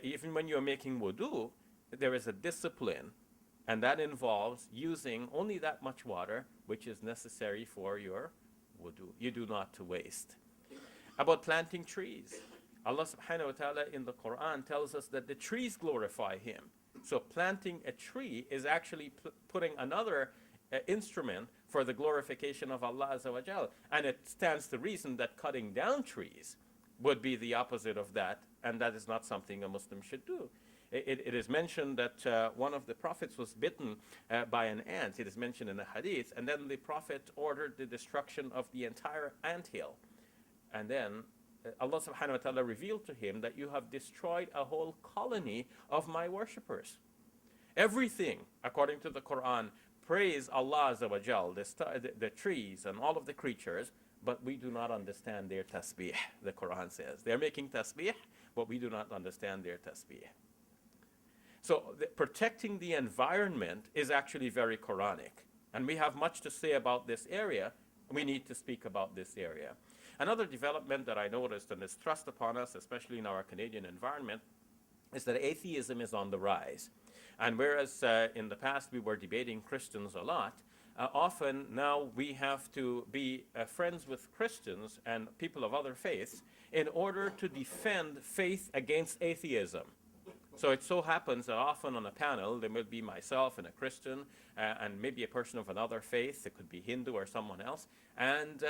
C: Even when you're making wudu, there is a discipline, and that involves using only that much water which is necessary for your wudu. You do not to waste. About planting trees. Allah subhanahu wa ta'ala in the Quran tells us that the trees glorify Him. So planting a tree is actually putting another instrument for the glorification of Allah Azza wa Jal. And it stands to reason that cutting down trees would be the opposite of that, and that is not something a Muslim should do. It is mentioned that one of the prophets was bitten by an ant. It is mentioned in the hadith, and then the prophet ordered the destruction of the entire anthill. And then Allah subhanahu wa ta'ala revealed to him that you have destroyed a whole colony of my worshippers. Everything, according to the Quran, praise Allah Azza wa Jal, the trees and all of the creatures, but we do not understand their tasbih, the Quran says. They're making tasbih, but we do not understand their tasbih. So protecting the environment is actually very Quranic. And we have much to say about this area. We need to speak about this area. Another development that I noticed and is thrust upon us, especially in our Canadian environment, is that atheism is on the rise. And whereas in the past we were debating Christians a lot, often now we have to be friends with Christians and people of other faiths in order to defend faith against atheism. So it so happens that often on a panel there will be myself and a Christian and maybe a person of another faith. It could be Hindu or someone else. And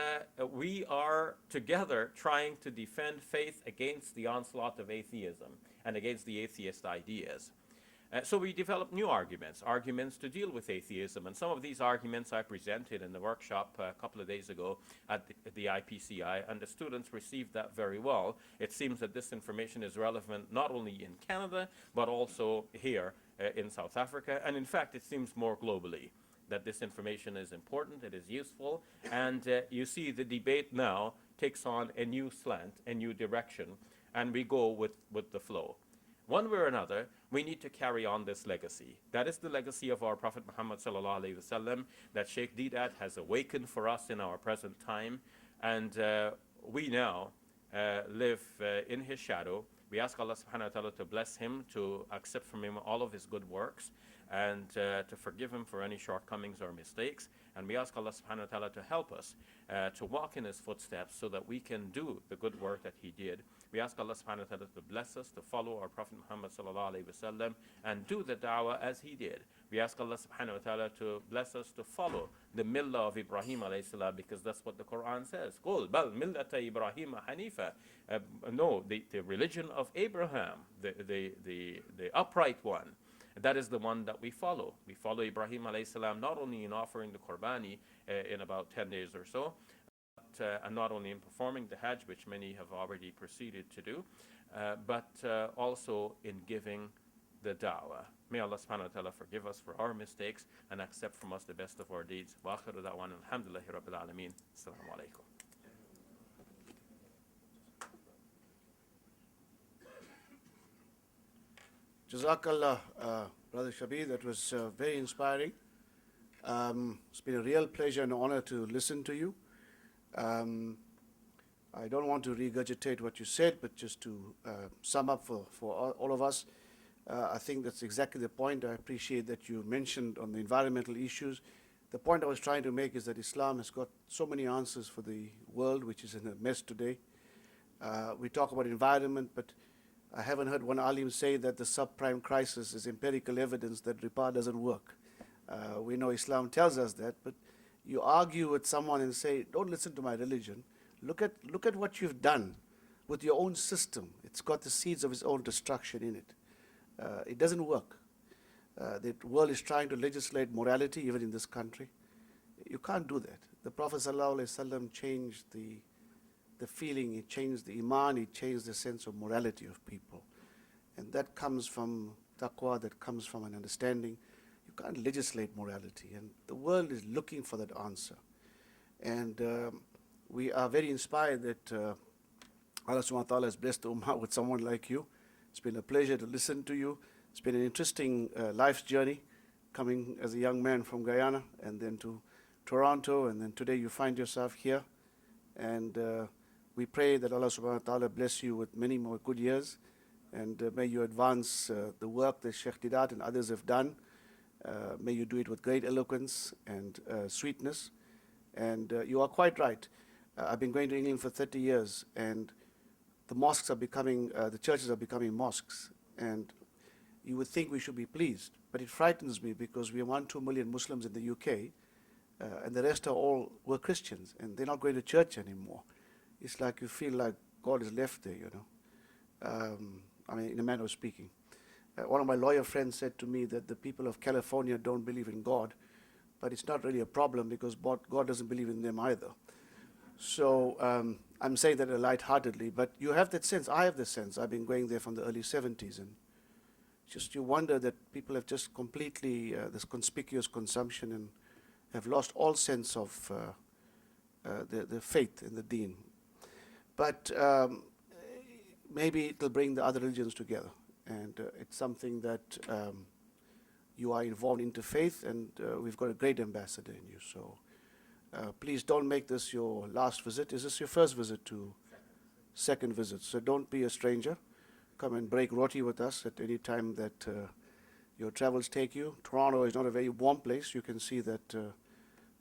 C: we are together trying to defend faith against the onslaught of atheism and against the atheist ideas. So we developed new arguments to deal with atheism. And some of these arguments I presented in the workshop a couple of days ago at the IPCI, and the students received that very well. It seems that this information is relevant not only in Canada, but also here in South Africa. And in fact, it seems more globally that this information is important, it is useful, and you see the debate now takes on a new slant, a new direction, and we go with the flow. One way or another, we need to carry on this legacy. That is the legacy of our Prophet Muhammad sallallahu alaihi wasallam that Sheikh Deedat has awakened for us in our present time, and we now live in his shadow. We ask Allah subhanahu wa ta'ala to bless him, to accept from him all of his good works, and to forgive him for any shortcomings or mistakes. And we ask Allah subhanahu wa ta'ala to help us to walk in his footsteps so that we can do the good work that he did. We ask Allah subhanahu wa ta'ala to bless us, to follow our Prophet Muhammad sallallahu alayhi wa sallam and do the da'wah as he did. We ask Allah subhanahu wa ta'ala to bless us to follow the millah of Ibrahim alayhi salam, because that's what the Quran says. Qul bal millata Ibrahim hanifa. No, the religion of Abraham, the upright one. That is the one that we follow. We follow Ibrahim alayhi salam not only in offering the Qurbani in about 10 days or so, and not only in performing the Hajj, which many have already proceeded to do, but also in giving the da'wah. May Allah subhanahu wa ta'ala forgive us for our mistakes and accept from us the best of our deeds. Wa akhiru da'wana alhamdulillahi rabbil alameen. Assalamu alaikum.
A: Jazakallah, Brother Shabir, that was very inspiring. It's been a real pleasure and honor to listen to you. I don't want to regurgitate what you said, but just to sum up for all of us, I think that's exactly the point. I appreciate that you mentioned on the environmental issues. The point I was trying to make is that Islam has got so many answers for the world, which is in a mess today. We talk about environment, but I haven't heard one alim say that the subprime crisis is empirical evidence that riba doesn't work. We know Islam tells us that, but you argue with someone and say, don't listen to my religion. Look at what you've done with your own system. It's got the seeds of its own destruction in it. It doesn't work. The world is trying to legislate morality, even in this country. You can't do that. The Prophet ﷺ changed the feeling, he changed the iman, he changed the sense of morality of people. And that comes from taqwa, that comes from an understanding. You can't legislate morality, and the world is looking for that answer. And we are very inspired that Allah subhanahu wa ta'ala has blessed the Ummah with someone like you. It's been a pleasure to listen to you. It's been an interesting life's journey, coming as a young man from Guyana and then to Toronto, and then today you find yourself here. And we pray that Allah subhanahu wa ta'ala bless you with many more good years, and may you advance the work that Sheikh Deedat and others have done. May you do it with great eloquence and sweetness. And you are quite right. I've been going to England for 30 years, and the mosques are becoming, the churches are becoming mosques. And you would think we should be pleased, but it frightens me because we are 1-2 million Muslims in the UK, and the rest were Christians, and they're not going to church anymore. It's like you feel like God is left there, you know. I mean, in a manner of speaking. One of my lawyer friends said to me that the people of California don't believe in God, but it's not really a problem because God doesn't believe in them either. So I'm saying that lightheartedly, but you have that sense. I have the sense. I've been going there from the early 70s, and just you wonder that people have just completely this conspicuous consumption and have lost all sense of the faith in the deen. But maybe it'll bring the other religions together, and it's something that you are involved into faith, and we've got a great ambassador in you. So please don't make this your last visit. Is this your first visit to? Second visit. So don't be a stranger. Come and break roti with us at any time that your travels take you. Toronto is not a very warm place. You can see that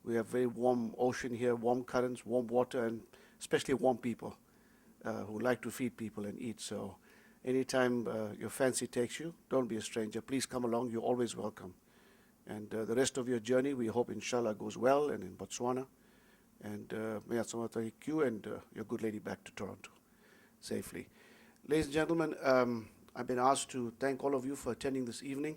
A: we have very warm ocean here, warm currents, warm water, and especially warm people who like to feed people and eat. So anytime your fancy takes you, don't be a stranger. Please come along. You're always welcome. And the rest of your journey, we hope, inshallah, goes well and in Botswana. And may Allah take you and your good lady back to Toronto safely. Ladies and gentlemen, I've been asked to thank all of you for attending this evening.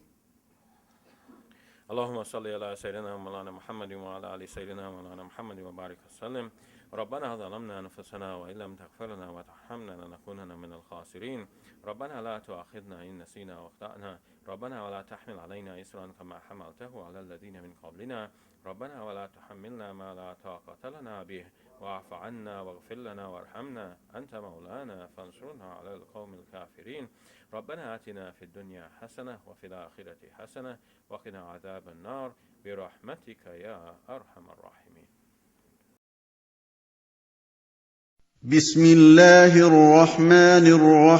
C: اللهم صل على سيدنا مولانا محمد وعلى آل سيدنا مولانا محمد وبارك وسلم. ربنا ظلمنا أنفسنا وإن لم تغفر لنا وترحمنا لنكونن من الخاسرين. ربنا لا تؤاخذنا إن نسينا وأخطأنا. ربنا ولا تحمل علينا إصرا كما حملته على الذين من قبلنا. ربنا ولا تحملنا ما لا طاقة لنا به واعف عنا واغفر لنا وارحمنا أنت مولانا فانصرنا على القوم الكافرين. ربنا آتنا في الدنيا حسنة وفي الآخرة حسنة وقنا عذاب النار برحمتك يا أرحم الراحمين.
D: بسم الله الرحمن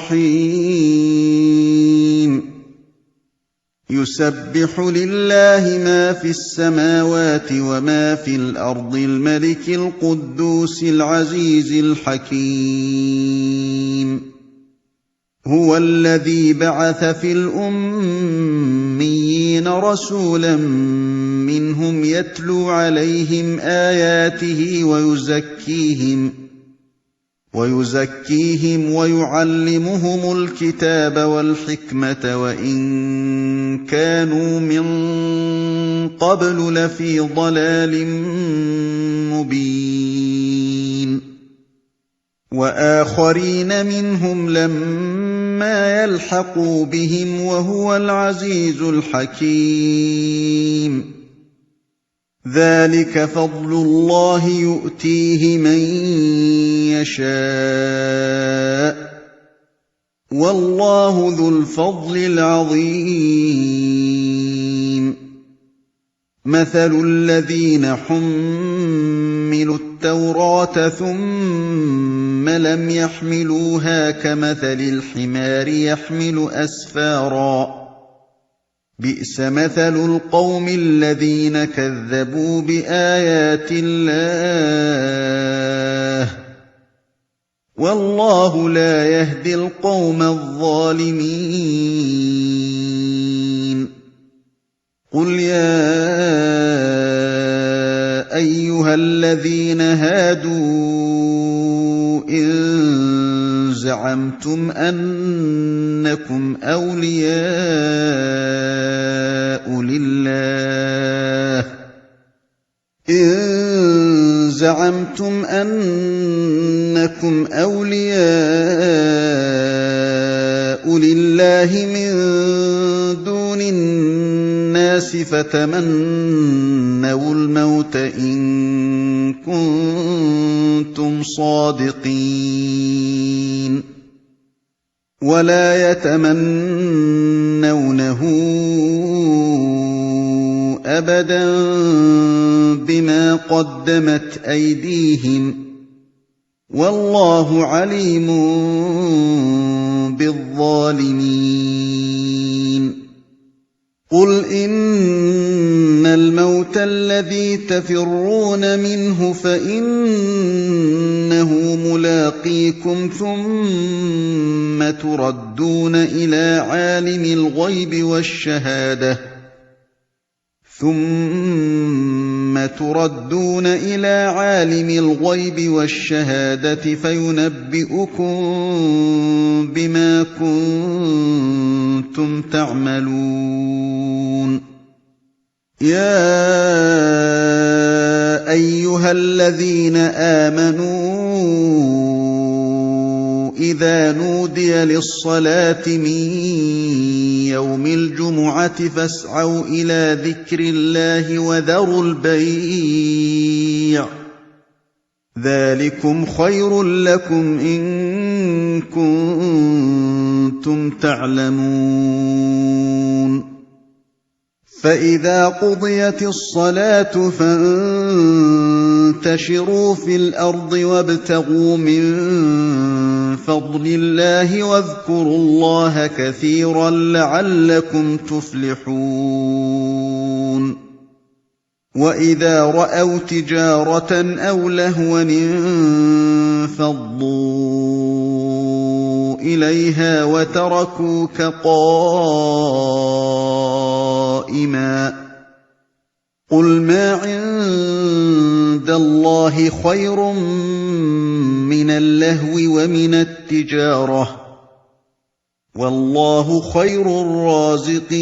D: الرحيم. يسبح لله ما في السماوات وما في الأرض الملك القدوس العزيز الحكيم. هو الذي بعث في الأميين رسولا منهم يتلو عليهم آياته ويزكيهم ويعلمهم الكتاب والحكمة وإن كانوا من قبل لفي ضلال مبين. وآخرين منهم لما يلحقوا بهم وهو العزيز الحكيم. ذلك فضل الله يؤتيه من يشاء والله ذو الفضل العظيم. مثل الذين حملوا التوراة ثم لم يحملوها كمثل الحمار يحمل أسفارا بئس مثل القوم الذين كذبوا بآيات الله والله لا يهدي القوم الظالمين. قل يا أيها الذين هادوا إن زعمتم أنكم أولياء لله من دون الناس فتمنوا الموت إن كنتم صادقين ولا يتمنونه أبدا بما قدمت أيديهم والله عليم بالظالمين. قل إن الموت الذي تفرون منه فإنه ملاقيكم ثم تردون إلى عالم الغيب والشهادة فينبئكم بما كنتم تعملون. يا أيها الذين آمنوا إذا نودي للصلاة من يوم الجمعة فاسعوا إلى ذكر الله وذروا البيع ذلكم خير لكم إن كنتم تعلمون. فإذا قضيت الصلاة فانتشروا في الأرض وابتغوا من فضل الله واذكروا الله كثيرا لعلكم تفلحون. وإذا رأوا تجارة أو لهوا انفضوا إليها وتركوك قائما قل ما عند الله خير من اللهو ومن التجارة وَاللَّهُ خَيْرُ الرَّازِقِينَ